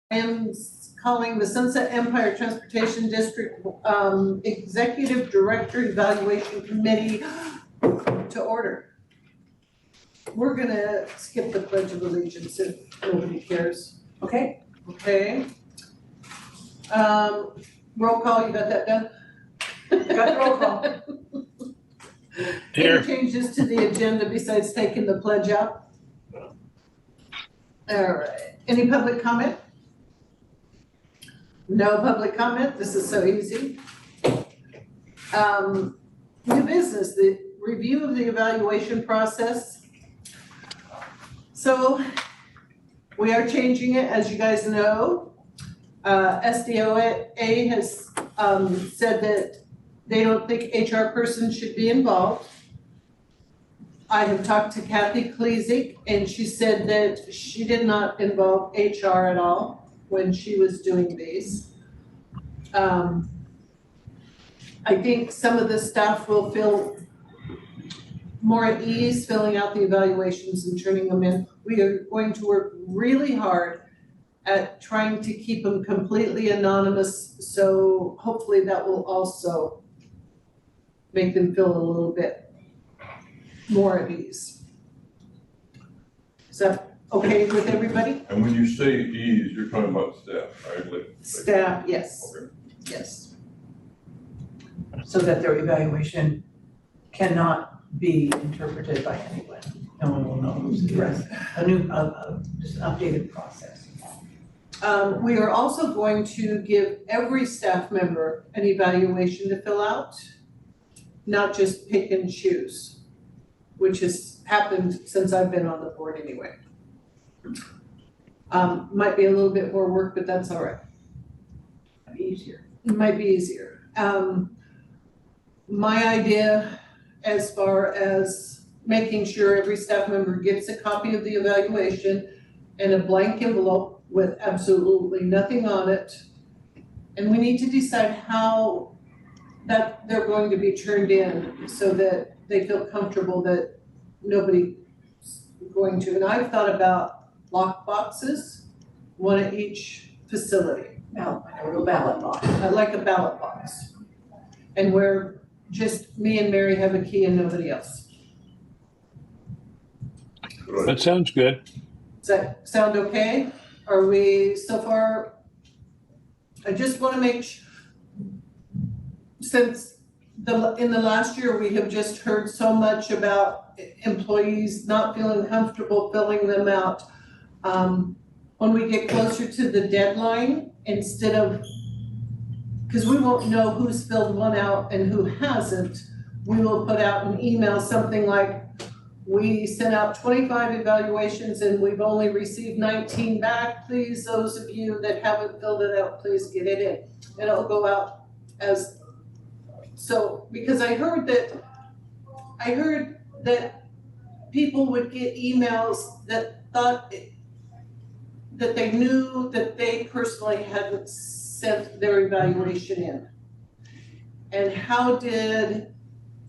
I am calling the Sunset Empire Transportation District Executive Director Evaluation Committee to order. We're gonna skip the Pledge of Allegiance if nobody cares. Okay. Okay. Roll call, you got that done? Got the roll call. Any changes to the agenda besides taking the pledge out? All right, any public comment? No public comment, this is so easy. New business, the review of the evaluation process. So we are changing it, as you guys know. SDOA has said that they don't think HR person should be involved. I have talked to Kathy Klezik, and she said that she did not involve HR at all when she was doing these. I think some of the staff will feel more at ease filling out the evaluations and turning them in. We are going to work really hard at trying to keep them completely anonymous, so hopefully that will also make them feel a little bit more at ease. Is that okay with everybody? And when you say ease, you're talking about staff, right? Staff, yes. Okay. Yes. So that their evaluation cannot be interpreted by anyone. No one will know who's the rest. Just an updated process. We are also going to give every staff member an evaluation to fill out, not just pick and choose, which has happened since I've been on the board anyway. Might be a little bit more work, but that's all right. It'd be easier. It might be easier. My idea as far as making sure every staff member gets a copy of the evaluation and a blank envelope with absolutely nothing on it. And we need to decide how that they're going to be turned in so that they feel comfortable that nobody's going to. And I've thought about lock boxes, one at each facility. A real ballot box. I like a ballot box. And where just me and Mary have a key and nobody else. That sounds good. Does that sound okay? Are we so far? I just want to make sure, since in the last year, we have just heard so much about employees not feeling comfortable filling them out. When we get closer to the deadline, instead of, because we won't know who's filled one out and who hasn't, we will put out an email, something like, we sent out 25 evaluations and we've only received 19 back. Please, those of you that haven't filled it out, please get it in. And it'll go out as, so, because I heard that people would get emails that thought that they knew that they personally hadn't sent their evaluation in. And how did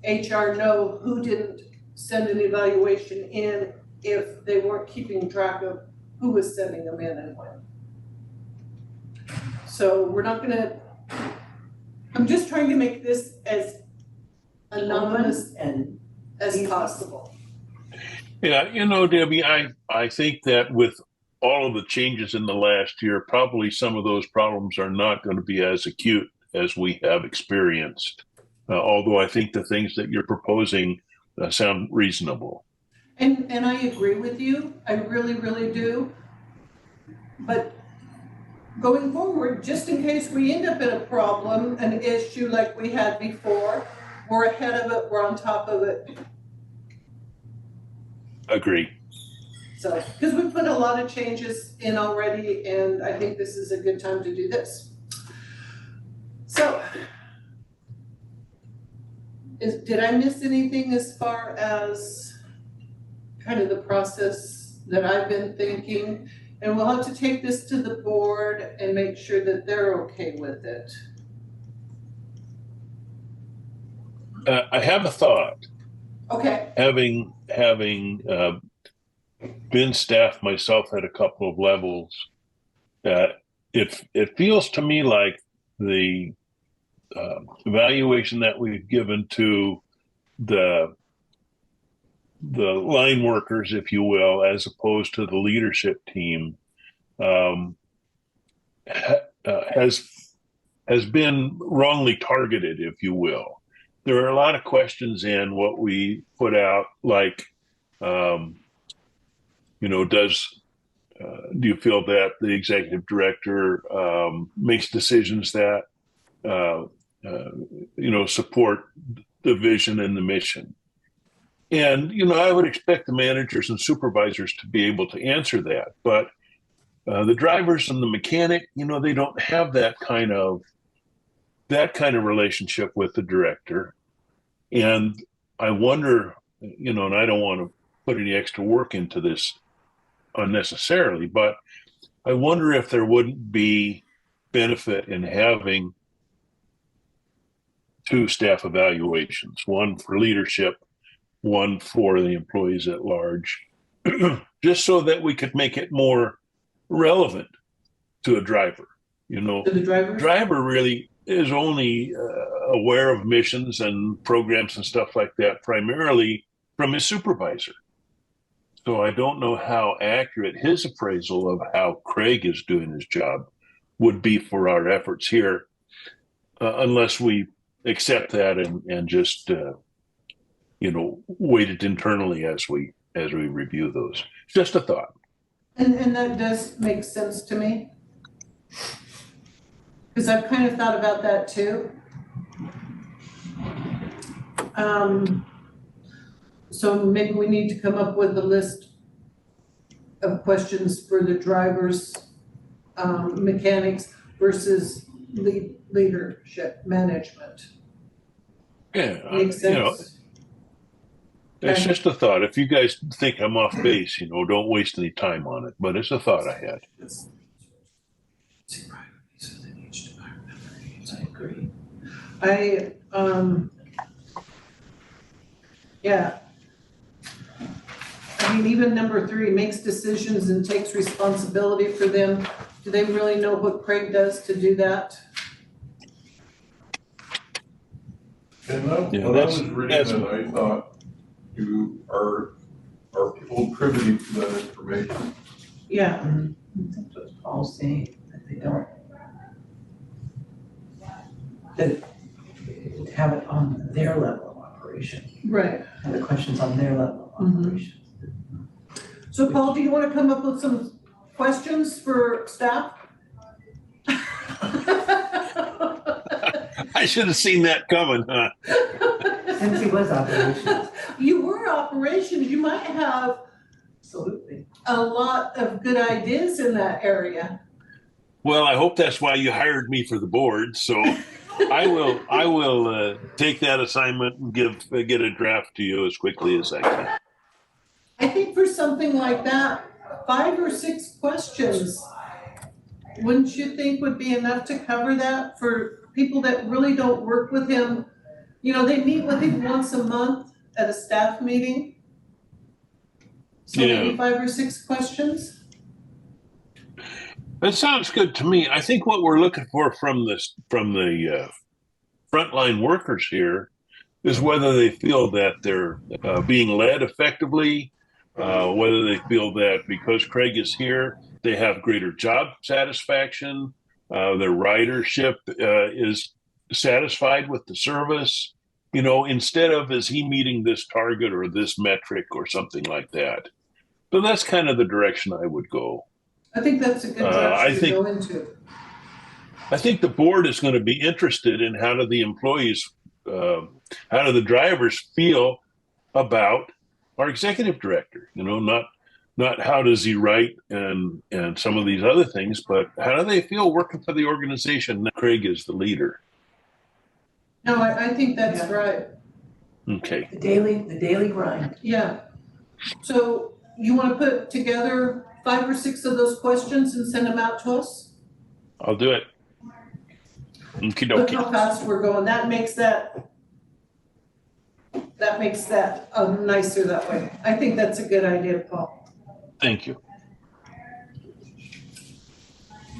HR know who didn't send an evaluation in if they weren't keeping track of who was sending them in and when? So we're not gonna, I'm just trying to make this as anonymous and as possible. Yeah, you know, Debbie, I think that with all of the changes in the last year, probably some of those problems are not going to be as acute as we have experienced. Although I think the things that you're proposing sound reasonable. And I agree with you, I really, really do. But going forward, just in case we end up in a problem, an issue like we had before, we're ahead of it, we're on top of it. Agree. So, because we put a lot of changes in already, and I think this is a good time to do this. So, did I miss anything as far as kind of the process that I've been thinking? And we'll have to take this to the board and make sure that they're okay with it. I have a thought. Okay. Having been staff myself at a couple of levels, it feels to me like the evaluation that we've given to the line workers, if you will, as opposed to the leadership team, um, has been wrongly targeted, if you will. There are a lot of questions in what we put out, like, does do you feel that the executive director makes decisions that uh, support the vision and the mission? And I would expect the managers and supervisors to be able to answer that, but the drivers and the mechanic, they don't have that kind of relationship with the director. And I wonder, and I don't want to put any extra work into this unnecessarily, but I wonder if there wouldn't be benefit in having two staff evaluations, one for leadership, one for the employees at large, just so that we could make it more relevant to a driver. To the drivers? Driver really is only aware of missions and programs and stuff like that primarily from his supervisor. So I don't know how accurate his appraisal of how Craig is doing his job would be for our efforts here, unless we accept that and just weight it internally as we review those. Just a thought. And that does make sense to me. Because I've kind of thought about that too. So maybe we need to come up with a list of questions for the drivers, mechanics versus leadership management. Yeah, Makes sense. It's just a thought. If you guys think I'm off base, don't waste any time on it. But it's a thought I had. I agree. Yeah. I mean, even number 3, makes decisions and takes responsibility for them. Do they really know what Craig does to do that? And when I was reading that, I thought, are people privy to that information? Yeah. That's what Paul's saying, that they don't. That have it on their level of operation. Right. Have the questions on their level of operation. So Paul, do you want to come up with some questions for staff? I should have seen that coming, huh? Since he was operations. You were operations, you might have Absolutely. a lot of good ideas in that area. Well, I hope that's why you hired me for the board. So I will take that assignment and get a draft to you as quickly as I can. I think for something like that, 5 or 6 questions, wouldn't you think would be enough to cover that for people that really don't work with him? They meet with him once a month at a staff meeting. So maybe 5 or 6 questions? That sounds good to me. I think what we're looking for from the frontline workers here is whether they feel that they're being led effectively, whether they feel that because Craig is here, they have greater job satisfaction, their ridership is satisfied with the service, instead of is he meeting this target or this metric or something like that. So that's kind of the direction I would go. I think that's a good direction to go into. I think the board is going to be interested in how do the employees, how do the drivers feel about our executive director? Not how does he write and some of these other things, but how do they feel working for the organization that Craig is the leader? No, I think that's right. Okay. The daily grind. Yeah. So you want to put together 5 or 6 of those questions and send them out to us? I'll do it. Okie Look dokie. how fast we're going. That makes that nicer that way. I think that's a good idea, Paul. Thank you.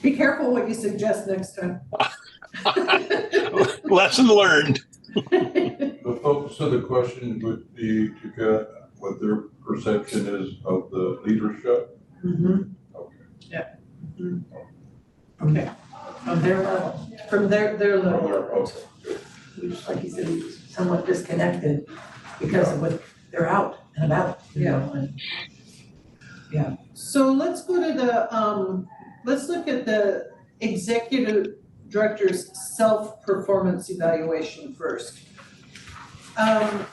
Be careful what you suggest next time. Lesson learned. The focus of the question would be to get what their perception is of the leadership. Mhm. Okay. Yeah. Mhm. Okay, from their level, From their level. Okay, good. which, like you said, is somewhat disconnected because of what they're out and about, you know, and So let's go to let's look at the executive director's self-performance evaluation first. I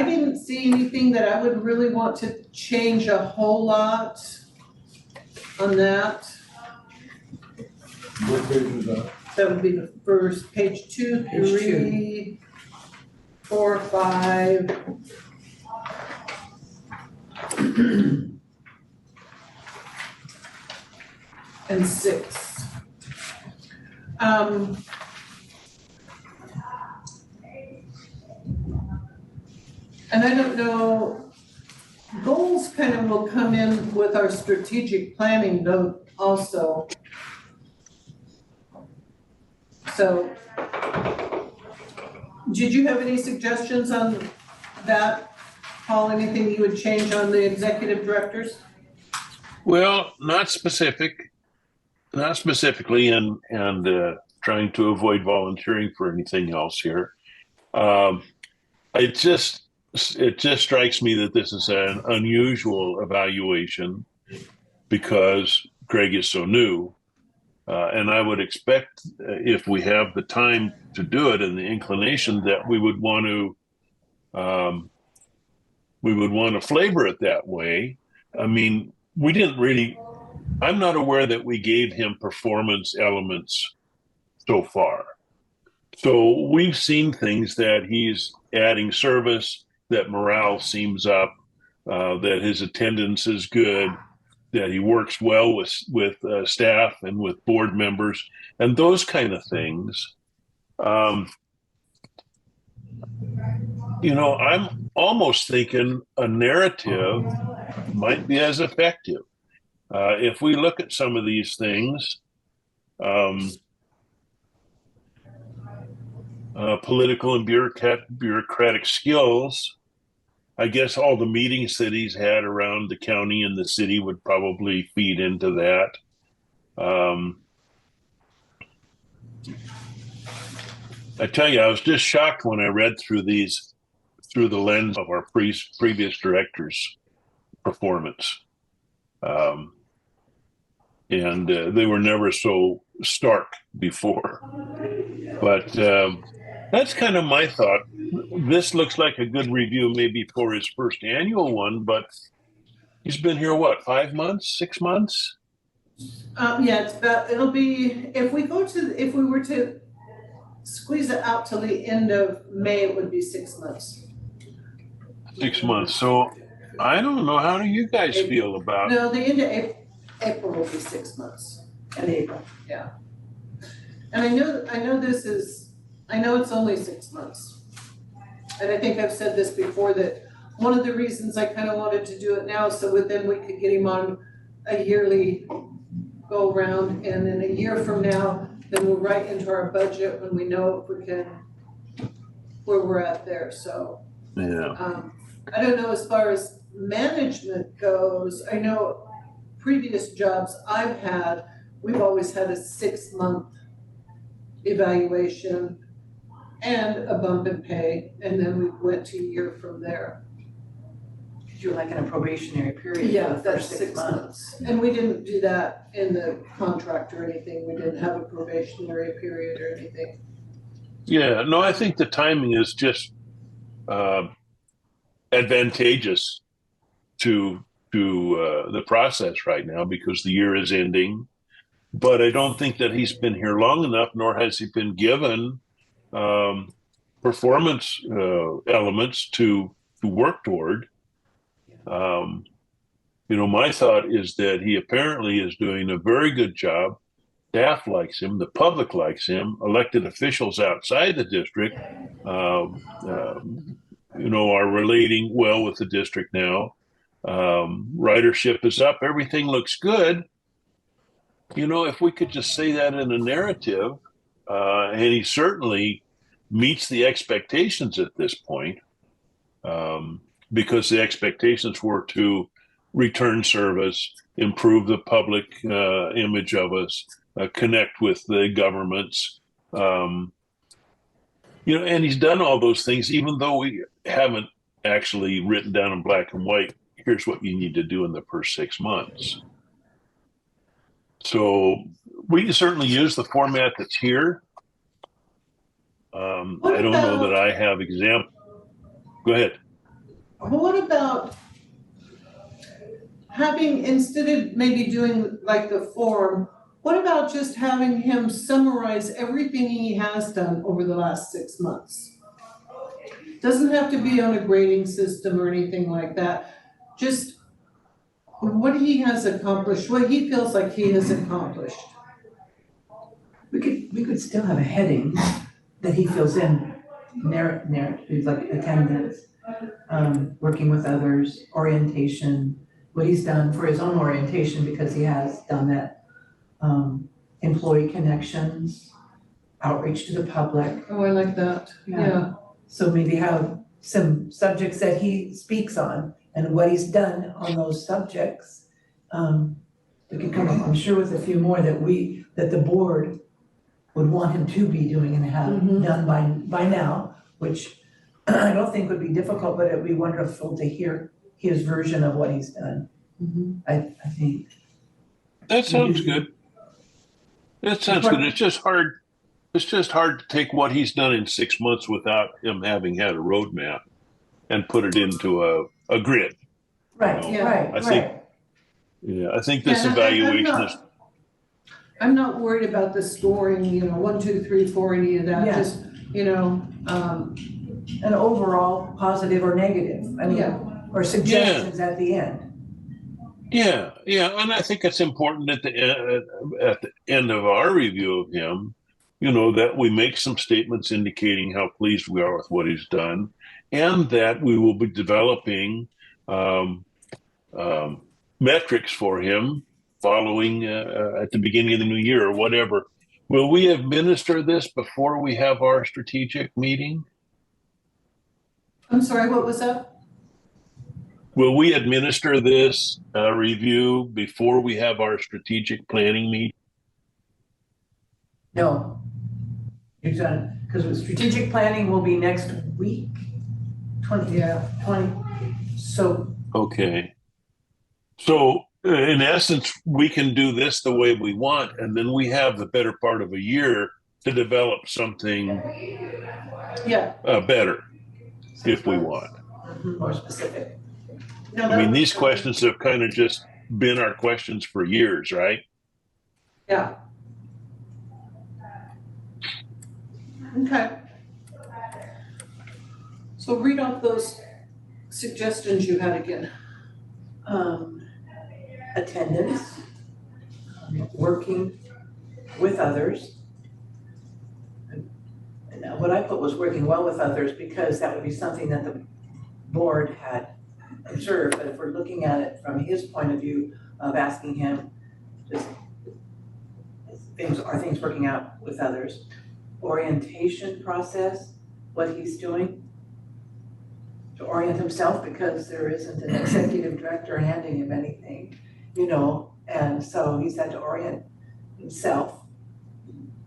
didn't see anything that I would really want to change a whole lot on that. What page is that? That would be the first, page 2, Page 2. 3, 4, 5. And 6. And I don't know, goals kind of will come in with our strategic planning note also. So, did you have any suggestions on that, Paul? Anything you would change on the executive directors? Well, not specifically, and trying to avoid volunteering for anything else here. It just strikes me that this is an unusual evaluation because Greg is so new, and I would expect if we have the time to do it and the inclination that we would want to flavor it that way. I mean, we didn't really. I'm not aware that we gave him performance elements so far. So we've seen things that he's adding service, that morale seems up, that his attendance is good, that he works well with staff and with board members, and those kind of things. I'm almost thinking a narrative might be as effective. If we look at some of these things, political and bureaucratic skills, I guess all the meetings that he's had around the county and the city would probably feed into that. I tell you, I was just shocked when I read through these through the lens of our previous director's performance. And they were never so stark before. But that's kind of my thought. This looks like a good review maybe for his first annual one, but he's been here, what, 5 months, 6 months? Yeah, it'll be, if we were to squeeze it out till the end of May, it would be 6 months. 6 months. So I don't know. How do you guys feel about it? No, the end of April will be 6 months. in April. Yeah. And I know it's only 6 months. And I think I've said this before, that one of the reasons I kind of wanted to do it now, so then we could get him on a yearly go around, and in a year from now, then we'll write into our budget when we know if we can, where we're at there, so. Yeah. I don't know, as far as management goes, I know previous jobs I've had, we've always had a 6-month evaluation and a bump in pay, and then we went to a year from there. Because you're like in a probationary period Yeah, for the that's first 6 months. And we didn't do that in the contract or anything, we didn't have a probationary period or anything. Yeah. No, I think the timing is just advantageous to the process right now because the year is ending. But I don't think that he's been here long enough, nor has he been given performance elements to work toward. My thought is that he apparently is doing a very good job. Staff likes him, the public likes him, elected officials outside the district, are relating well with the district now. Ridership is up, everything looks good. if we could just say that in a narrative, and he certainly meets the expectations at this point, because the expectations were to return service, improve the public image of us, connect with the governments. And he's done all those things, even though we haven't actually written down in black and white, here's what you need to do in the first 6 months. So we can certainly use the format that's here. I don't know that I have example. Go ahead. What about having, instead of maybe doing like the form, what about just having him summarize everything he has done over the last 6 months? Doesn't have to be on a grading system or anything like that. Just what he has accomplished, what he feels like he has accomplished. We could still have a heading that he fills in, narrative, like attendance, working with others, orientation, what he's done for his own orientation, because he has done that, employee connections, outreach to the public. Oh, I like that, yeah. So maybe have some subjects that he speaks on and what he's done on those subjects. We could come up, I'm sure, with a few more that the board would want him to be doing and have done by now, which I don't think would be difficult, but it'd be wonderful to hear his version of what he's done. I think. That sounds good. That sounds good. It's just hard. It's just hard to take what he's done in 6 months without him having had a roadmap and put it into a grid. Right, right. I think this evaluation is. I'm not worried about the scoring, 1, 2, 3, 4, any of that, just, an overall positive or negative, or suggestions at the end. Yeah, and I think it's important at the end of our review of him, that we make some statements indicating how pleased we are with what he's done, and that we will be developing metrics for him following at the beginning of the new year or whatever. Will we administer this before we have our strategic meeting? I'm sorry, what was that? Will we administer this review before we have our strategic planning meeting? No. Because strategic planning will be next week, 20. So. Okay. So in essence, we can do this the way we want, and then we have the better part of a year to develop something better if we want. More specific. No, I mean, these questions have kind of just been our questions for years, right? Yeah. Okay. So read off those suggestions you had again. Attendance, working with others. And what I put was working well with others, because that would be something that the board had observed. But if we're looking at it from his point of view of asking him, just are things working out with others? Orientation process, what he's doing to orient himself, because there isn't an executive director handing him anything, and so he's had to orient himself.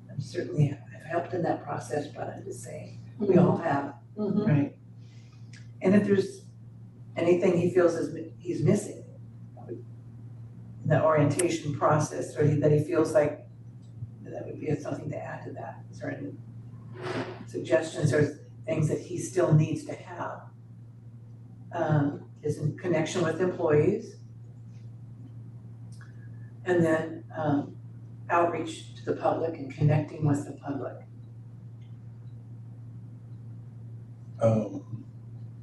And certainly I've helped in that process, but I'm just saying, we all have, right? And if there's anything he feels he's missing in the orientation process, or that he feels like that would be something to add to that. Is there any suggestions or things that he still needs to have? Is in connection with employees, and then outreach to the public and connecting with the public.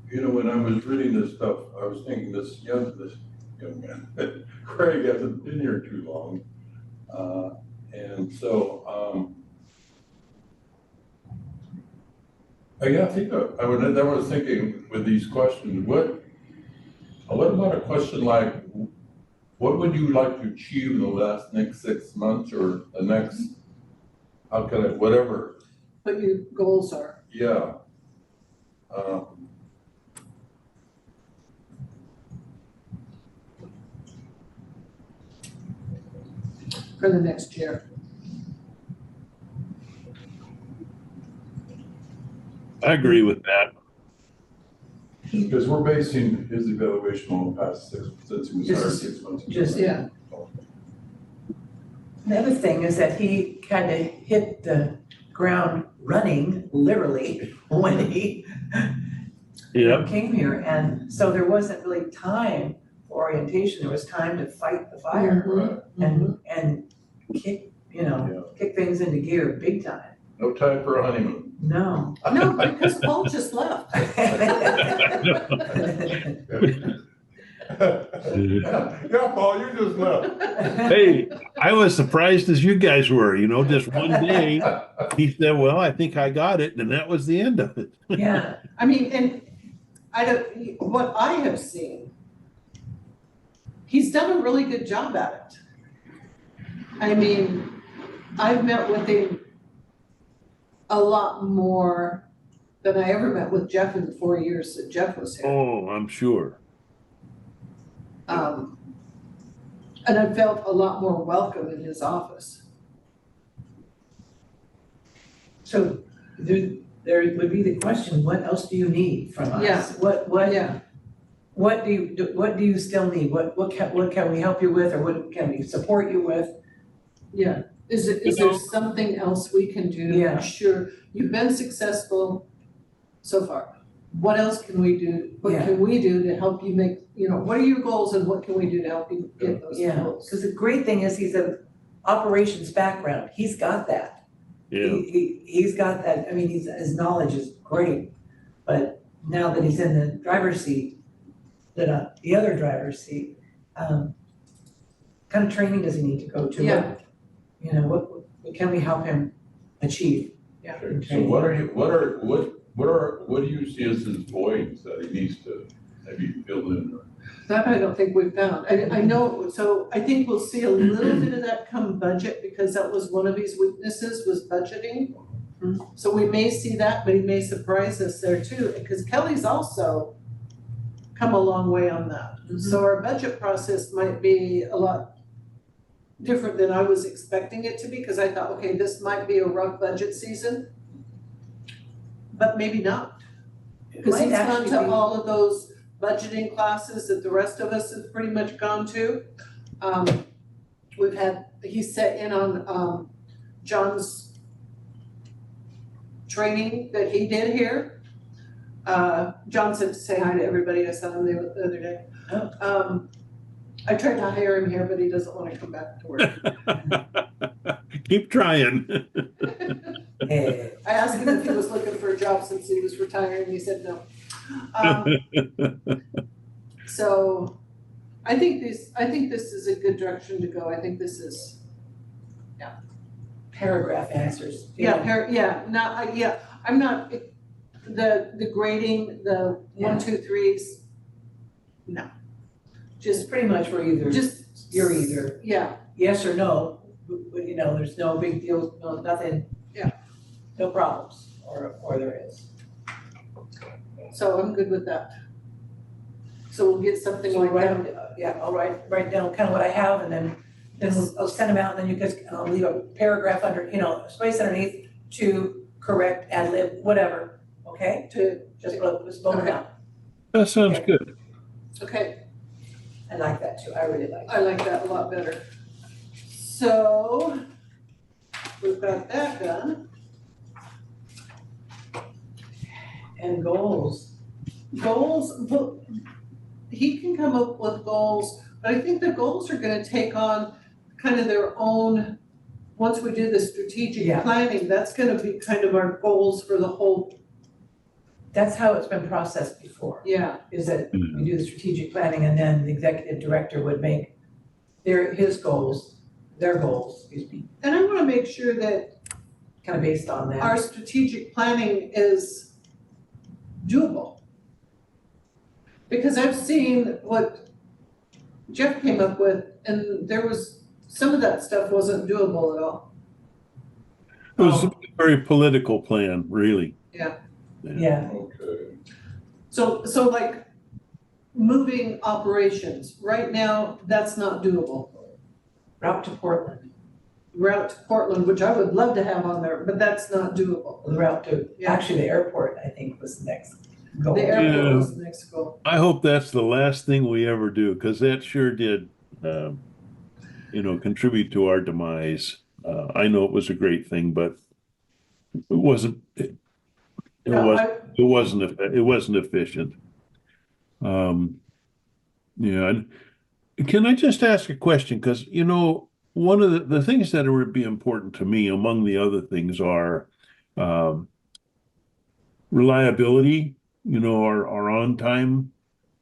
When I was reading this stuff, I was thinking this young man, Craig hasn't been here too long. And so, I was thinking with these questions, what about a question like, what would you like to achieve in the next 6 months or the next, how can I, whatever, what your goals are. yeah. For the next year. I agree with that. Because we're basing his evaluation on the past since he was hired Just- 6 months ago. just- Yeah. The other thing is that he kind of hit the ground running, literally, when he Yeah. came here. And so there wasn't really time for orientation. There was time to fight the fire and kick, kick things into gear big time. No time for a honeymoon. No. No, because Paul just left. Yeah, Paul, you just left. Hey, I was surprised as you guys were, just one day he said, well, I think I got it. And that was the end of it. Yeah, I mean, and what I have seen, he's done a really good job at it. I mean, I've met with him a lot more than I ever met with Jeff in the 4 years that Jeff was here. Oh, I'm sure. And I felt a lot more welcome in his office. so there would be the question, what else do you need from us? Yeah. What do you still need? What can we help you with, or what can we support you with? Yeah, is there something else we can do to Yeah. ensure you've been successful so far? What else can we do? What Yeah. can we do to help you make, what are your goals and what can we do to help you get those Yeah, goals? because the great thing is he's a operations background. He's got that. Yeah. He's got that. I mean, his knowledge is great, but now that he's in the driver's seat, the other driver's seat, kind of training does he need to go to? Yeah. What can we help him achieve? So what do you see as his voids that he needs to maybe fill in? That I don't think we've found. I know, so I think we'll see a little bit of that come budget because that was one of his weaknesses was budgeting. So we may see that, but he may surprise us there too, because Kelly's also come a long way on that. So our budget process might be a lot different than I was expecting it to be, because I thought, okay, this might be a rough budget season. But maybe not, because Might he's gone actually to be. all of those budgeting classes that the rest of us have pretty much gone to. He sat in on John's training that he did here. John said to say hi to everybody. I saw him the other day. I tried to hire him here, but he doesn't want to come back to work. Keep trying. Eh, I asked him if he was looking for a job since he was retiring. He said no. So I think this is a good direction to go. I think this is, Paragraph answers. I'm not, the grading, the Yeah. 1, 2, 3s, no. Just pretty much we're either, you're either Yeah, yes or no, but there's no big deal, no, nothing. Yeah. No problems, or there is. so I'm good with that. So we'll get something So like write that. them, I'll write down kind of what I have, and then I'll send them out, and then you guys, I'll leave a paragraph under, space underneath to correct, ad lib, whatever, okay? Just vote them out. That sounds good. Okay, I like that too, I really like I like that a lot better. So we've got that done. And goals. Goals, well, he can come up with goals, but I think the goals are gonna take on kind of their own, once we do the strategic Yeah. planning, that's gonna be kind of our goals for the whole, That's how it's been processed before, yeah. is that we do the strategic planning, and then the executive director would make their goals, excuse me, And I wanna make sure that kind of based on that. our strategic planning is doable. Because I've seen what Jeff came up with, and there was, some of that stuff wasn't doable at all. It was a very political plan, really. Yeah, Okay. So like, moving operations, right now, that's not doable. route to Portland, Route to Portland, which I would love to have on there, but that's not doable. the route to, Yeah. actually, the airport, I think, was the next goal. The airport Yeah. was the next goal. I hope that's the last thing we ever do, because that sure did, contribute to our demise. I know it was a great thing, but it wasn't. It No, was. It wasn't. It wasn't efficient. Yeah. And can I just ask a question? Because one of the things that would be important to me, among the other things, are um, reliability. Our on time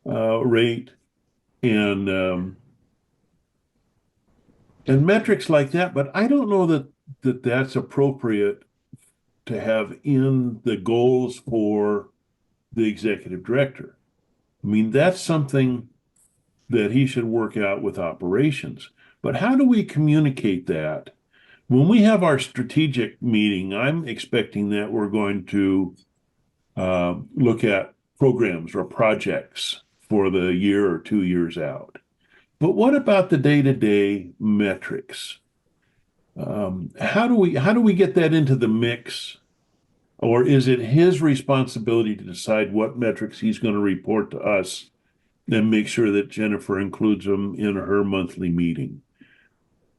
rate and metrics like that. But I don't know that that's appropriate to have in the goals for the executive director. I mean, that's something that he should work out with operations. But how do we communicate that? When we have our strategic meeting, I'm expecting that we're going to look at programs or projects for the year or 2 years out. But what about the day-to-day metrics? How do we get that into the mix? Or is it his responsibility to decide what metrics he's going to report to us and make sure that Jennifer includes them in her monthly meeting?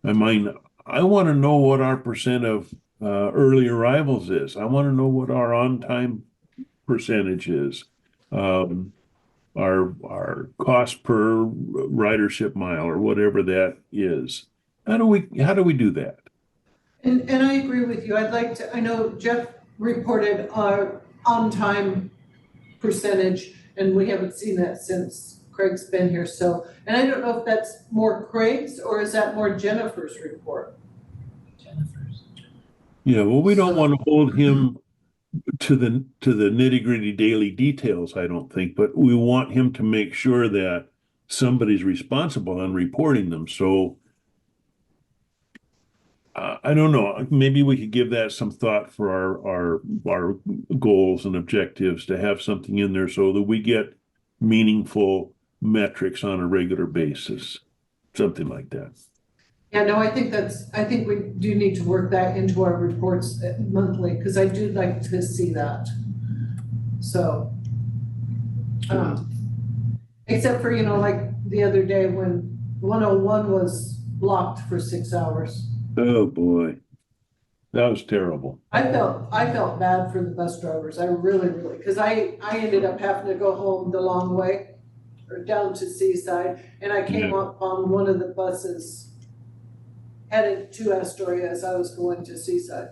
I mean, I want to know what our percent of early arrivals is. I want to know what our on-time percentage is. Our cost per ridership mile or whatever that is. How do we do that? And I agree with you. I know Jeff reported our on-time percentage, and we haven't seen that since Craig's been here, so, and I don't know if that's more Craig's or is that more Jennifer's report? Jennifer's. Yeah, well, we don't want to hold him to the nitty-gritty daily details, I don't think, but we want him to make sure that somebody's responsible on reporting them. So I don't know. Maybe we could give that some thought for our goals and objectives, to have something in there so that we get meaningful metrics on a regular basis, something like that. Yeah, no, I think we do need to work that into our reports monthly, because I do like to see that. So, except for, like the other day when 101 was blocked for 6 hours. Oh boy, that was terrible. I felt bad for the bus drivers. I really, because I ended up having to go home the long way, or down to Seaside, and I came up on one of the buses headed to Astoria as I was going to Seaside,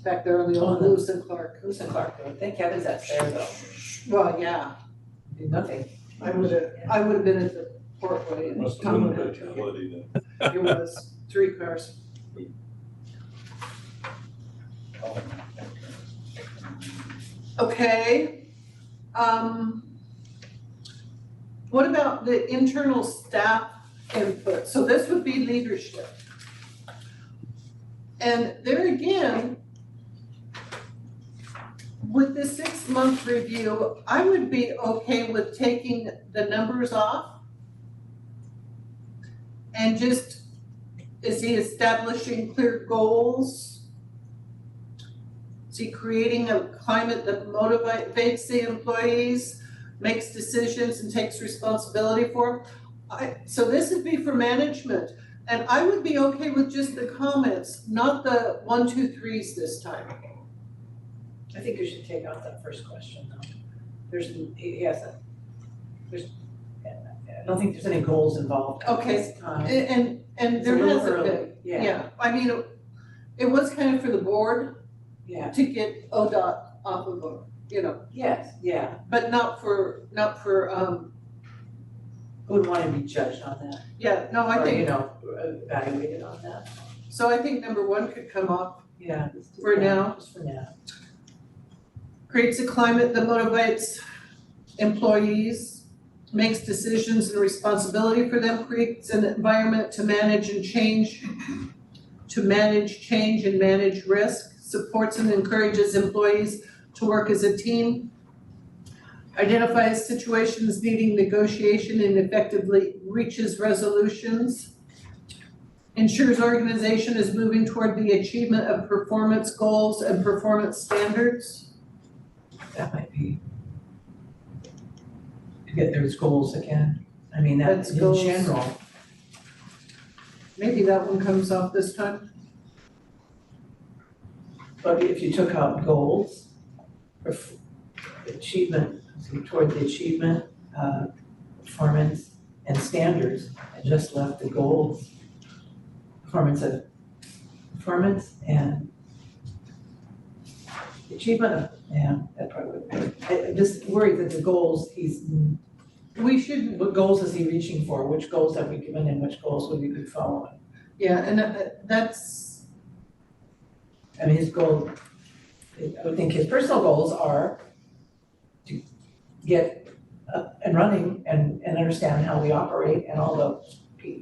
back there on the old Lewis and Clark. Lewis and Clark Road, thank heavens that's there though. Well, yeah, Do nothing. I would have been at the Portway and Must have been a fatality then. it was 3 cars. Oh, Okay. What about the internal staff input? So this would be leadership. And there again, with the 6-month review, I would be okay with taking the numbers off. And just, is he establishing clear goals? Is he creating a climate that motivates the employees, makes decisions and takes responsibility for them? So this would be for management. And I would be okay with just the comments, not the 1, 2, 3s this time. I think you should take out that first question though. I don't think there's any goals involved. Okay, It's and a there little hasn't early. been. Yeah, I mean, it was kind of for the board yeah, to get ODOT off of them, yes, yeah. but not for, Who would want to be judged on that? yeah, no, I Or, think, evaluated on that? so I think number 1 could come off. Yeah. Just do For that, now. Just for now. Creates a climate that motivates employees, makes decisions and responsibility for them, creates an environment to manage change and manage risk, supports and encourages employees to work as a team, identifies situations needing negotiation and effectively reaches resolutions, ensures organization is moving toward the achievement of performance goals and performance standards. That might be. To get those goals again. I mean, that's in goals. general. Maybe that one comes off this time. But if you took out goals, achievement, toward the achievement, performance and standards, and just left the goals, performance and achievement of, yeah, that probably would be. I'm just worried that the goals what goals is he reaching for? Which goals have we given and which goals would we be following? Yeah, and that's. I mean, his goal, I would think his personal goals are to get up and running and understand how we operate and all the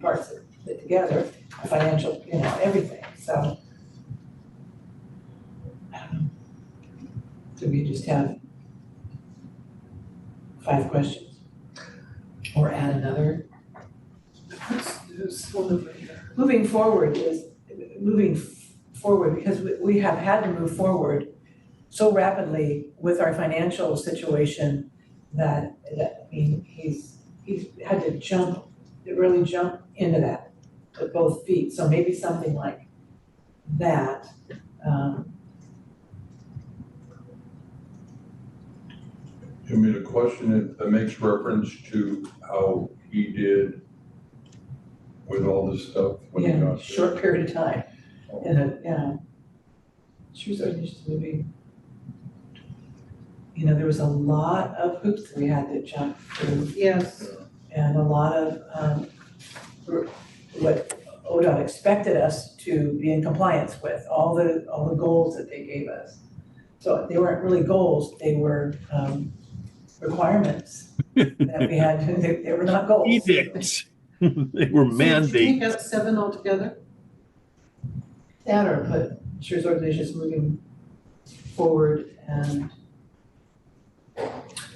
parts that fit together, financial, everything, so. I don't know. So we just have 5 questions? Or add another? There's one over here. Moving forward, because we have had to move forward so rapidly with our financial situation that I mean, he's had to really jump into that with both feet. So maybe something like that. I mean, a question that makes reference to how he did with all this stuff when he got there. Short period of time. And choose our niche moving. There was a lot of hoops that we had to jump through. Yes. And a lot of what ODOT expected us to be in compliance with, all the goals that they gave us. So they weren't really goals, they were requirements that we had to, they were not goals. Edicts. They were So did you take mandates. out 7 altogether? That or put ensures organizations moving forward and.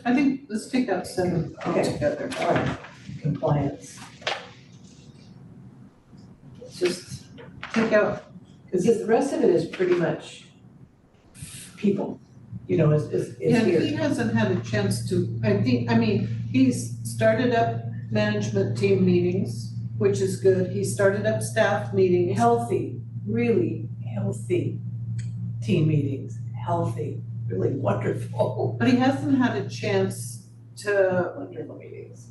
I think, let's take out 7 altogether. All right, compliance. It's just, Take out, because the rest of it is pretty much people, is yeah, here. he hasn't had a chance to, he's started up management team meetings, which is good. He started up staff meetings. Healthy, really healthy team meetings, healthy, really wonderful, But he hasn't had a chance to, wonderful meetings.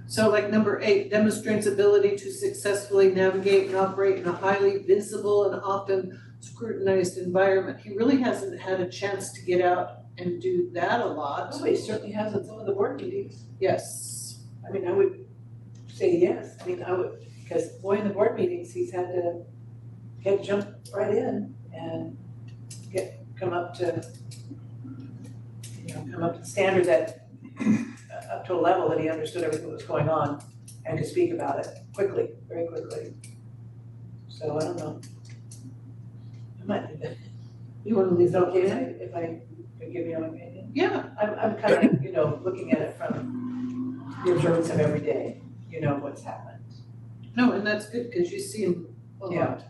so like number 8, demonstrates ability to successfully navigate and operate in a highly visible and often scrutinized environment. He really hasn't had a chance to get out and do that a lot. Oh, he certainly has at some of the board meetings. Yes. I mean, I would say yes. I mean, I would, because boy, in the board meetings, he's had to jump right in and come up to standards that, up to a level that he understood everything that was going on and could speak about it quickly, very quickly. So I don't know. I might do that. You want to leave it okay if I give you my opinion? Yeah, I'm kind of, looking at it from the observance of every day, what's happened. no, and that's good because you see him a Yeah. lot.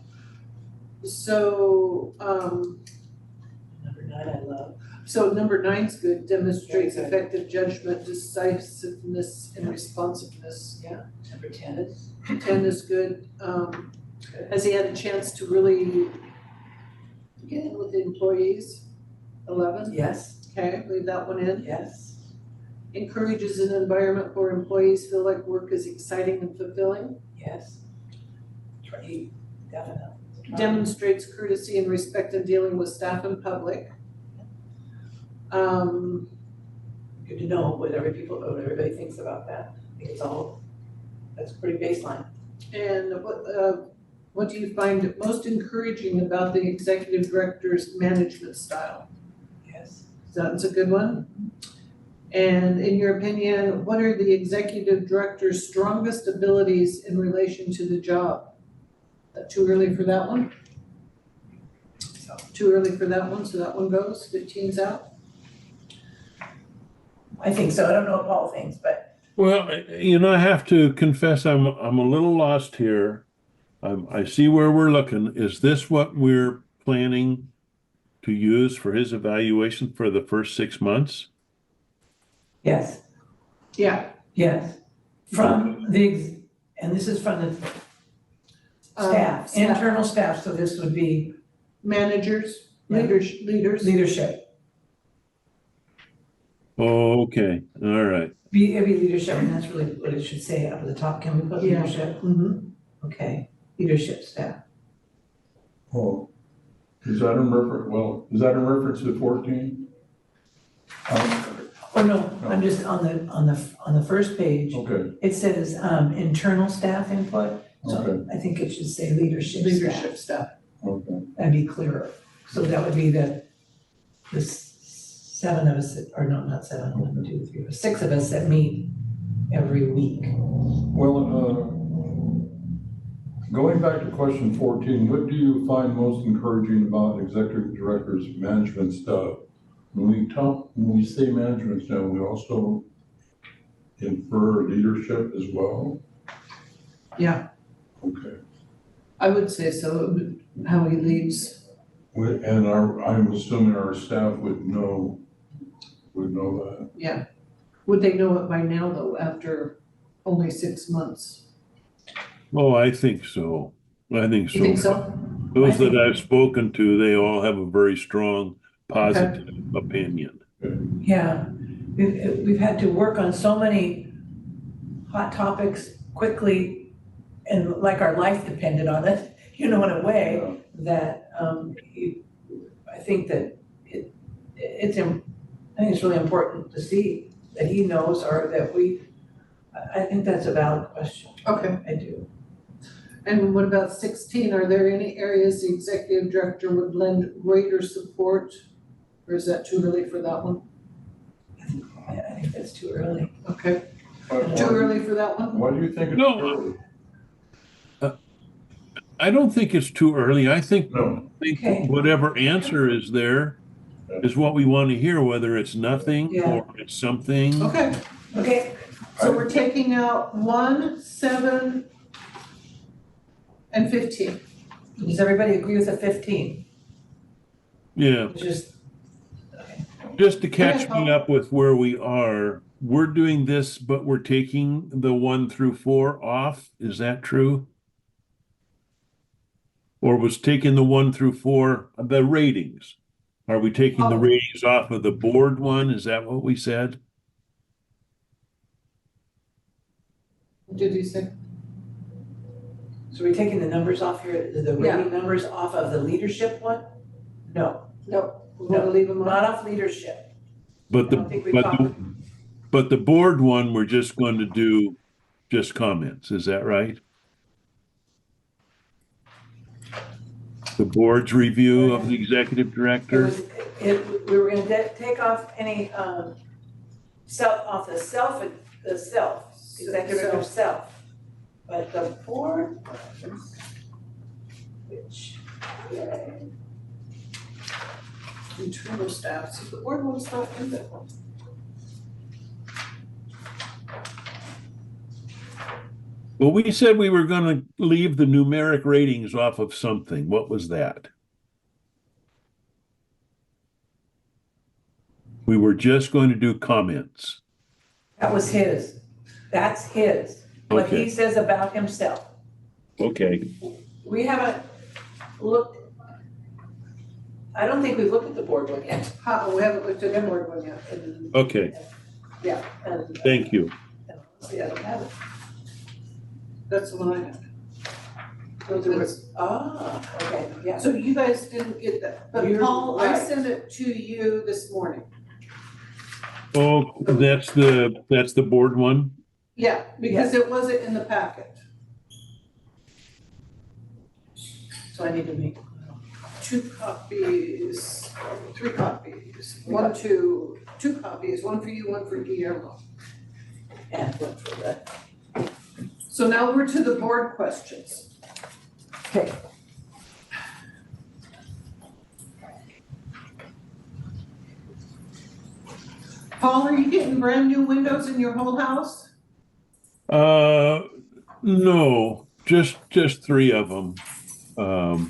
So, Number 9, I love. so number 9's good, demonstrates Very good. effective judgment, decisiveness, and responsiveness. Number 10 is. 10 is good. Has he had a chance to really get in with the employees? 11, Yes, okay, leave that one in. yes. Encourages an environment where employees feel like work is exciting and fulfilling. Yes. Definitely. Demonstrates courtesy and respect in dealing with staff and public. Good to know what everybody thinks about that. I think that's pretty baseline. And what do you find most encouraging about the executive director's management style? Yes. That's a good one. And in your opinion, what are the executive director's strongest abilities in relation to the job? Too early for that one? Too early for that one, so that one goes, 15's out. I think so. I don't know what Paul thinks, but Well, I have to confess, I'm a little lost here. I see where we're looking. Is this what we're planning to use for his evaluation for the first 6 months? yes, Yeah. yes. From and this is from the staff, internal staff, so this would be Managers, Yeah. leaders. leadership. Oh, okay, all right. It'd be leadership, and that's really what it should say up at the top. Can we put Yeah. leadership? Mm-hmm. Okay, leadership staff. Oh, is that in reference to 14? Oh, no, I'm just on the first page. Okay, It says, internal staff input, so Okay. I think it should say leadership staff. Leadership stuff. okay. That'd be clearer. So that would be the seven of us, or no, not seven, 1, 2, 3, 6 of us that meet every week. Well, going back to question 14, what do you find most encouraging about executive director's management style? When we say management style, we also infer leadership as well? Yeah, Okay. I would say so, how he leads. And I'm assuming our staff would know that. Yeah. Would they know it by now, though, after only 6 months? Oh, I think so. I think so. You think so? Those I think- that I've spoken to, they all have a very strong positive opinion. Yeah, we've had to work on so many hot topics quickly and like our life depended on it, in a way that, I think that I think it's really important to see that he knows or that I think that's a valid question. Okay. I do. And what about 16? Are there any areas the executive director would lend greater support? Or is that too early for that one? I think that's too early. Okay, Why- too early for that one? Why do you think it's No. early? I don't think it's too early. I think No. Okay. whatever answer is there is what we want to hear, whether it's nothing Yeah. or it's something. Okay, Okay, so we're taking out 1, 7, and 15. does everybody agree with the 15? Yeah, Which is, just to catch me up with where we are, we're doing this, but we're taking the 1 through 4 off. Is that true? Or was taking the 1 through 4, the ratings? Are we taking the Oh. ratings off of the board one? Is that what we said? What did he say? so we're taking the numbers off here, the rating numbers off of the leadership one? No, No, we want to leave them not on. off leadership. But I the don't think we but talked. the, but the board one, we're just going to do just comments. Is that right? The board's review of the executive director. We were gonna take off any, off the executive self. But the board, which, Internal staff, so the board one's not in that one. Well, we said we were going to leave the numeric ratings off of something. What was that? We were just going to do comments. that was his, that's his, what Okay. he says about himself. Okay. We haven't looked, I don't think we've looked at the board one yet. We haven't looked at the board one yet. And- Okay. Yeah, And Thank you. honestly, I don't have it. that's the one I had. So there was, okay, yeah. So you guys didn't get that, but You're Paul, I right. sent it to you this morning. Oh, that's the board one. Yeah, because it wasn't in the packet. So I need to make 2 copies. 3 copies. Two copies, one for you, one for Guillermo. And one for the, So now we're to the board questions. okay, Paul, are you getting brand new windows in your whole house? No, just 3 of them.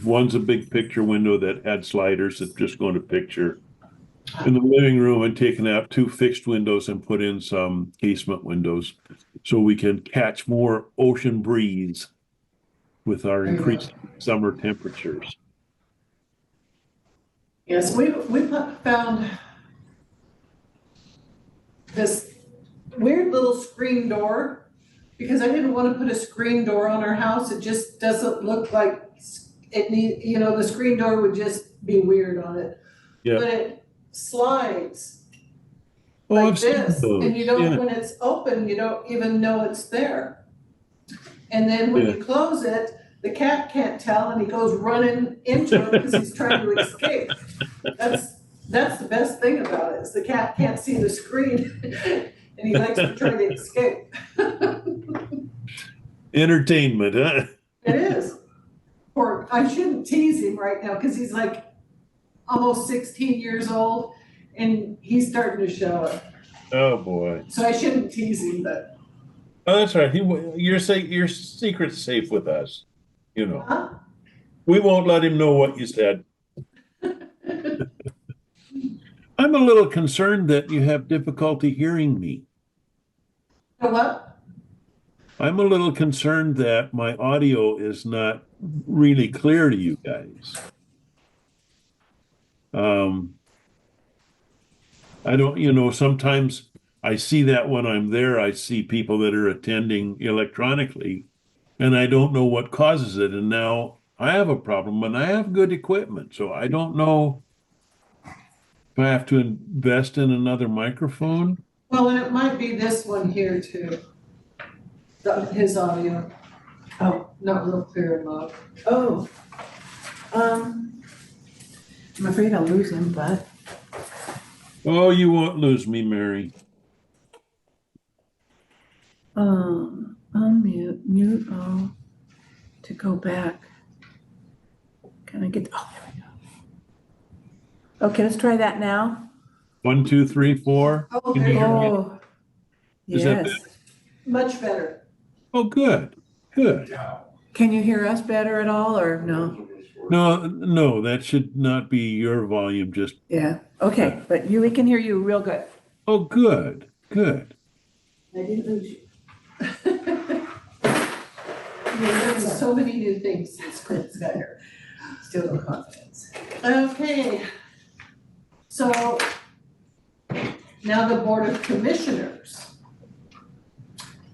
One's a big picture window that had sliders that just go into picture. In the living room, I'm taking out 2 fixed windows and put in some casement windows so we can catch more ocean breeze with our There you go. increased summer temperatures. Yes, we found this weird little screen door because I didn't want to put a screen door on our house. It just doesn't look like it need, the screen door would just be weird on it. Yeah. But it slides Oh, like I've seen this, those. and you don't, Yeah. when it's open, you don't even know it's there. And then when Yeah. you close it, the cat can't tell and he goes running into it because he's trying to escape. That's the best thing about it, is the cat can't see the screen and he likes to try to escape. Entertainment, huh? It is. Or I shouldn't tease him right now because he's like almost 16 years old and he's starting to show it. Oh boy. So I shouldn't tease him, but Oh, that's right. Your secret's safe with us. huh? We won't let him know what you said. I'm a little concerned that you have difficulty hearing me. You know what? I'm a little concerned that my audio is not really clear to you guys. I don't, sometimes I see that when I'm there, I see people that are attending electronically, and I don't know what causes it. And now I have a problem, and I have good equipment, so I don't know if I have to invest in another microphone. Well, and it might be this one here too. His audio. Oh, not real clear enough. oh. I'm afraid I'll lose him, but, Oh, you won't lose me, Mary. unmute, mute, oh, to go back. Can I get, oh, there we go. Okay, let's try that now. 1, 2, 3, 4. Oh, Can there you you hear me? go. Oh, Is that yes. Much better. Oh, good. Can you hear us better at all, or no? No, that should not be your volume. Just, Yeah, okay, but we can hear you real good. oh, good. I didn't lose you. You're learning so many new things since Clint's got here. Still no confidence. Okay. So now the Board of Commissioners.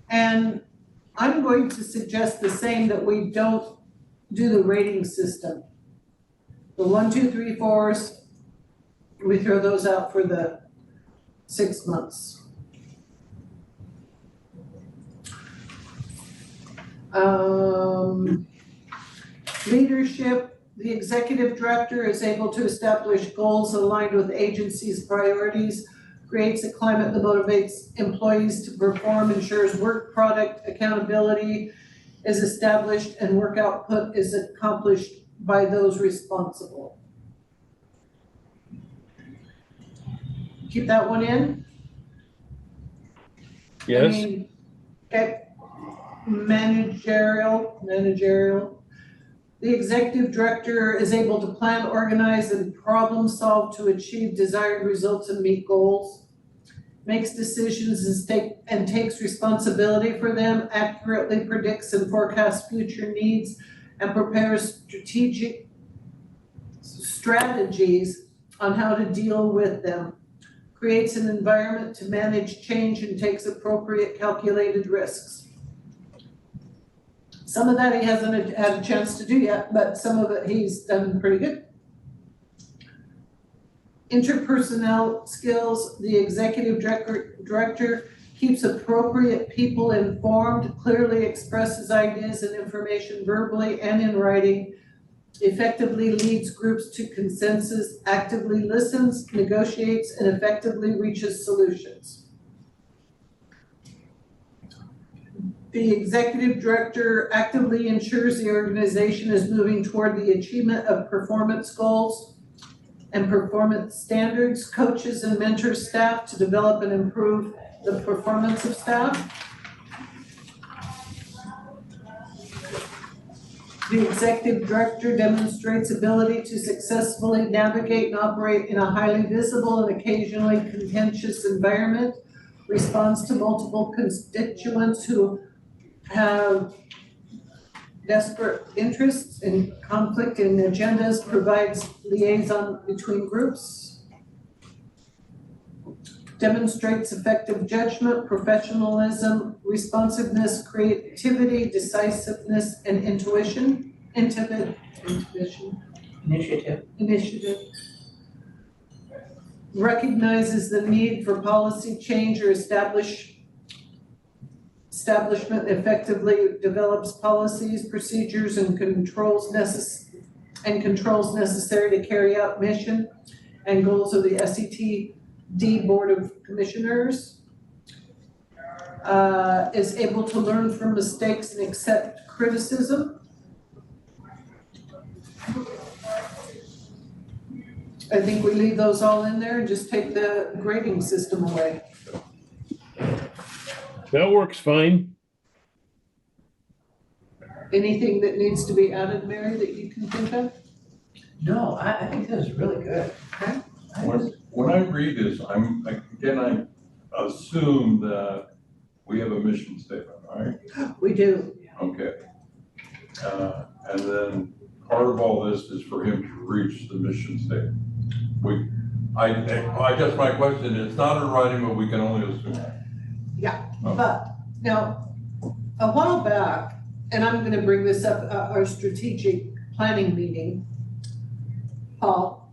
And I'm going to suggest the same, that we don't do the rating system. The 1, 2, 3, 4s, we throw those out for the 6 months. Leadership, the executive director is able to establish goals aligned with the agency's priorities, creates a climate that motivates employees to perform, ensures work product accountability is established, and work output is accomplished by those responsible. Keep that one in? I yes. mean, okay. Managerial. The executive director is able to plan, organize, and problem solve to achieve desired results and meet goals. Makes decisions and takes responsibility for them, accurately predicts and forecasts future needs, and prepares strategies on how to deal with them. Creates an environment to manage change and takes appropriate calculated risks. Some of that he hasn't had a chance to do yet, but some of it he's done pretty good. Interpersonnel skills, the executive director keeps appropriate people informed, clearly expresses ideas and information verbally and in writing, effectively leads groups to consensus, actively listens, negotiates, and effectively reaches solutions. The executive director actively ensures the organization is moving toward the achievement of performance goals and performance standards, coaches and mentors staff to develop and improve the performance of staff. The executive director demonstrates ability to successfully navigate and operate in a highly visible and occasionally contentious environment, responds to multiple constituents who have desperate interests and conflict in agendas, provides liaison between groups, demonstrates effective judgment, professionalism, responsiveness, creativity, decisiveness, and initiative, recognizes the need for policy change or establishment, effectively develops policies, procedures, and controls necessary to carry out mission and goals of the SETD Board of Commissioners, is able to learn from mistakes and accept criticism. I think we leave those all in there and just take the grading system away. That works fine. Anything that needs to be added, Mary, that you can think of? No, I think that was really good. Okay. When I read this, I assume that we have a mission statement, right? We do. Okay. And then part of all this is for him to reach the mission statement. I guess my question is, it's not in writing, but we can only assume. Yeah, Okay. but now, a while back, and I'm gonna bring this up at our strategic planning meeting, Paul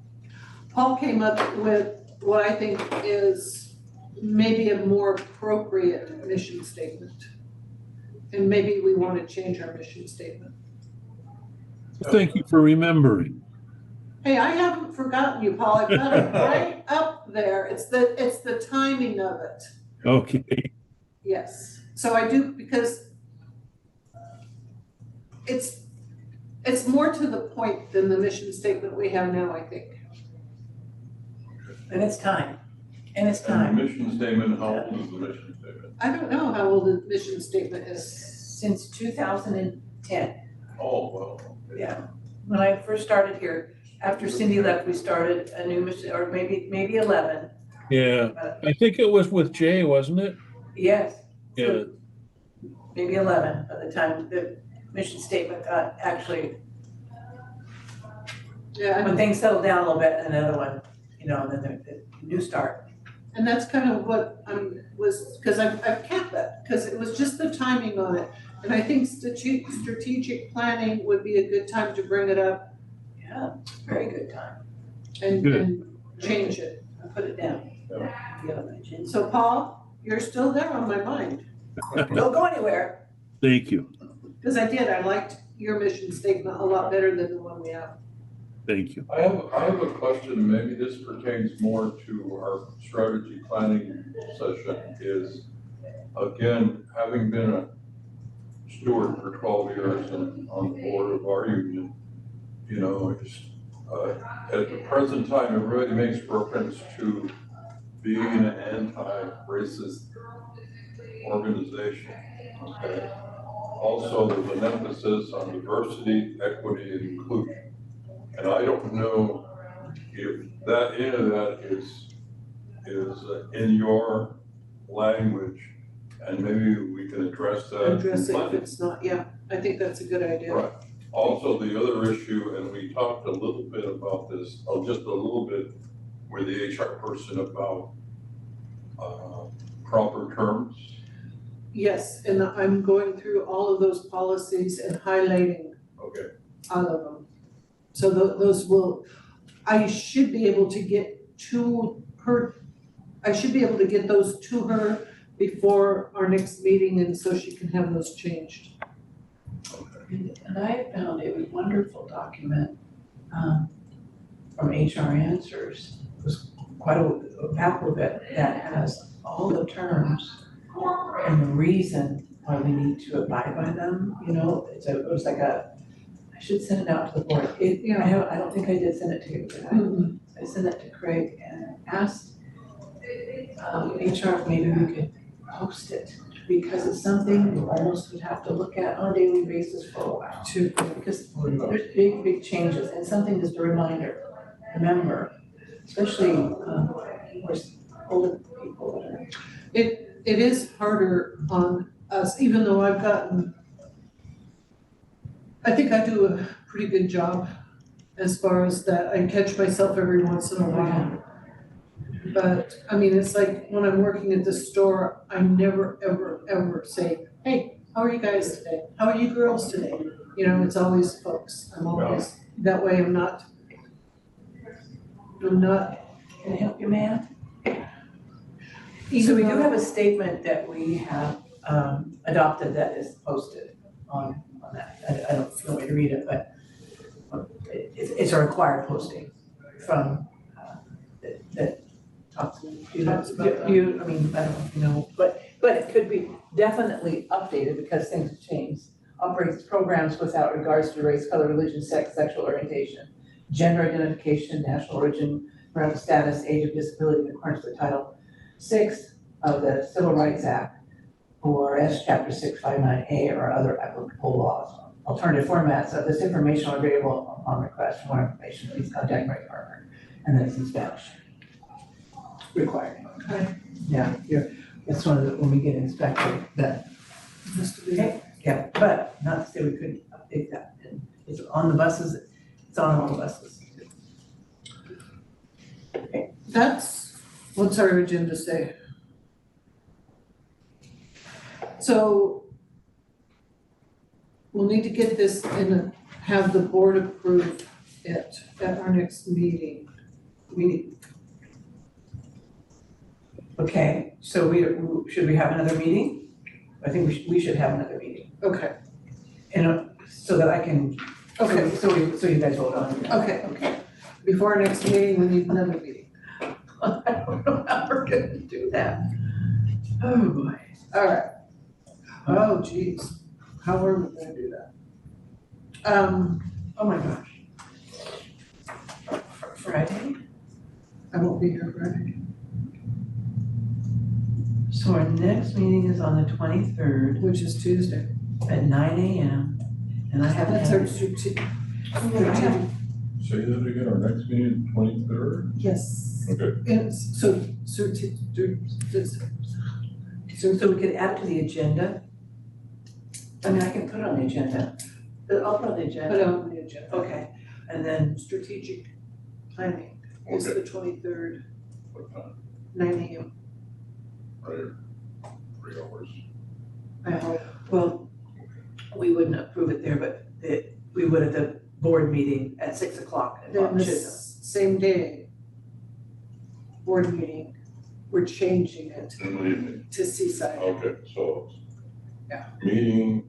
came up with what I think is maybe a more appropriate mission statement. And maybe we want to change our mission statement. Thank you for remembering. Hey, I haven't forgotten you, Paul. I've got it right up there. It's the timing of it. Okay. Yes. So I do, because it's more to the point than the mission statement we have now, I think. And it's time. And it's And time. the mission statement, how old is the mission statement? I don't know how old the mission statement is. Since 2010. Oh, well. Okay. Yeah. When I first started here, after Cindy left, we started a new mission, or maybe 11. Yeah, I think it was with Jay, wasn't it? Yes. Yeah. Maybe 11 by the time the mission statement got actually, Yeah, when things settled down a little bit, another one, and then the new start. and that's kind of what because I've kept that, because it was just the timing on it. And I think strategic planning would be a good time to bring it up Yeah, very good time. and Good. change it. I'll put it down. Yeah. So Paul, you're still there on my mind, Don't go anywhere. Thank you. because I liked your mission statement a lot better than the one we have. Thank you. I have a question, maybe this pertains more to our strategy planning session, is, again, having been a steward for 12 years and on the board of our union, it's, at the present time, everybody makes reference to being an anti-racist organization, okay? Also, there's an emphasis on diversity, equity, and inclusion. And I don't know if any of that is in your language, and maybe we can address that. Address it if it's not, yeah, I think that's a good idea. Right. Also, the other issue, and we talked a little bit about this, just a little bit, with the HR person about proper terms. Yes, and I'm going through all of those policies and highlighting Okay. all of them. So I should be able to get to her, those to her before our next meeting, and so she can have those changed. Okay. And I found a wonderful document from HR Answers. It was quite a pack of it that has all the terms and the reason why we need to abide by them, you know, it was like I should send it out to the board. I don't think I did send it to you, did I? I sent it to Craig and asked HR if maybe we could post it, because it's something you almost would have to look at on a daily basis for a while too, because there's big changes, and something just a reminder, remember, especially for older people that are. It is harder on us, even though I think I do a pretty good job as far as that. I catch myself every once in a while. But, I mean, it's like when I'm working at the store, I never, ever say, hey, how are you guys today? How are you girls today? You know, it's always folks. I'm always, that way I'm not. Can I help you, ma'am? So we do have a statement that we have adopted that is posted on that. I don't feel way to read it, but it's a required posting from that talks about you, I mean, I don't know if you know, but it could be definitely updated because things have changed. Operates programs without regards to race, color, religion, sex, sexual orientation, gender identification, national origin, marital status, age of disability in accordance with Title 6 of the Civil Rights Act or S Chapter 659A or other applicable laws. Alternative formats of this information are available upon request. For more information, please contact my partner. And then it's in Spanish. Required. Okay. Yeah, it's one of the, when we get inspected, that, Okay. yeah, but not to say we couldn't update that. And it's on the buses, it's on all the buses. What's our agenda say? So we'll need to get this and have the board approve it at our next meeting. Okay, so should we have another meeting? I think we should have another meeting. Okay, And so that I can, okay, so you guys vote on it. okay. Before our next meeting, we need another meeting. I don't know how we're gonna do that. Oh, boy. All right. Oh, geez. How are we gonna do that? Oh, my gosh. Friday? I won't be here Friday. So our next meeting is on the 23rd Which is Tuesday. at 9 a.m. And I haven't That's our had. strategic. Say that again, our next meeting is 23rd? Yes. Okay. And so So we could add it to the agenda. I mean, I can put it on the agenda. I'll put it on the put agenda. on the agenda. Okay, and then, Strategic planning is Okay. the 23rd, What time? 9 a.m. Right here. 3 hours. I hope. well, we wouldn't approve it there, but we would at the board meeting at 6 o'clock. at Then Bob the Chisholm. same day, board meeting, we're changing it In the evening. to Seaside Okay, so. Yeah.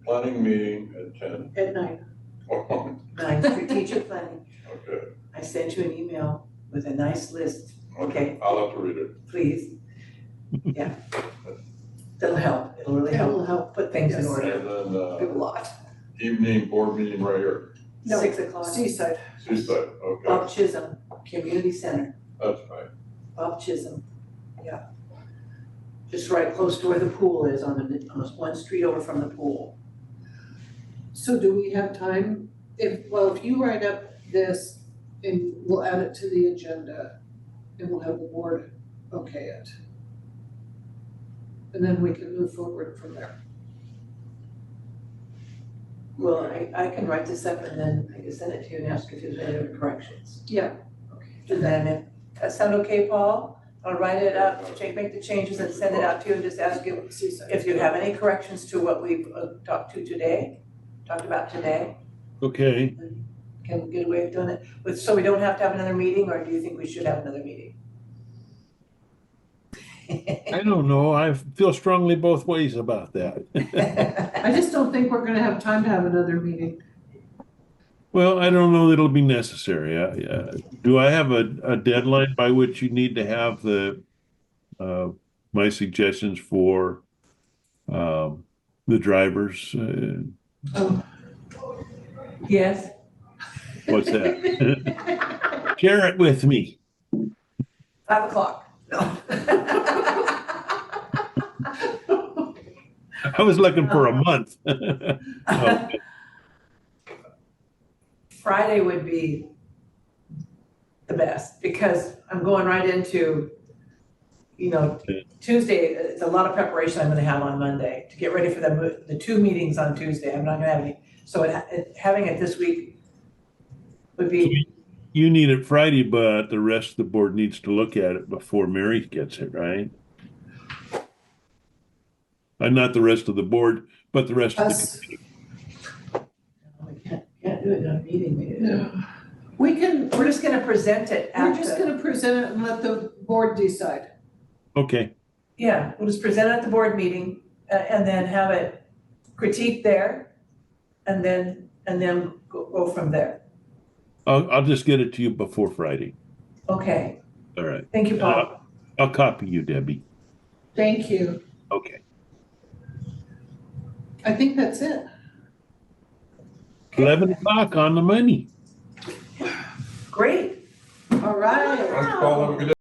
Planning meeting at 10. at 9. Oh, 9, strategic planning. okay. I sent you an email with a nice list, okay, I'll have to read it. please. Yeah. That'll help, it'll really That help will help put things in Yes. order. And then, a lot. evening board meeting right here. No, 6 o'clock, Seaside. Seaside, okay, Bob Chisholm, Community Center, that's fine. Bob Chisholm, yeah. Just right close to where the pool is, on one street over from the pool. So do we have time? If you write up this and we'll add it to the agenda and we'll have the board okay it. And then we can move forward from there. Well, I can write this up and then I can send it to you and ask if there's any other corrections. Yeah. And then if that sound okay, Paul? I'll write it up, make the changes and send it out to you and just ask you Seaside. if you have any corrections to what we've talked about today. Okay. Can we get away with doing it? So we don't have to have another meeting, or do you think we should have another meeting? I don't know. I feel strongly both ways about that. I just don't think we're gonna have time to have another meeting. Well, I don't know that it'll be necessary. Do I have a deadline by which you need to have my suggestions for the drivers? Oh. Yes. What's that? Share it with me. 5:00. No. I was looking for a month. Okay. Friday would be the best because I'm going right into, Tuesday, it's a lot of preparation I'm gonna have on Monday to get ready for the 2 meetings on Tuesday. I'm not gonna have any, so having it this week would be, You need it Friday, but the rest of the board needs to look at it before Mary gets it, right? Not the rest of the board, but the rest of the Us. committee. we can't do it in a meeting. No. We're just gonna present it We're just gonna present it and let the board decide. Okay, Yeah, we'll just present it at the board meeting, and then have it critiqued there, and then go from there. I'll just get it to you before Friday. Okay, All right. thank you, Paul. I'll copy you, Debbie. Thank you. Okay. I think that's it. 11 o'clock on the money. Great. All right. Thanks, Paul. Have a good day.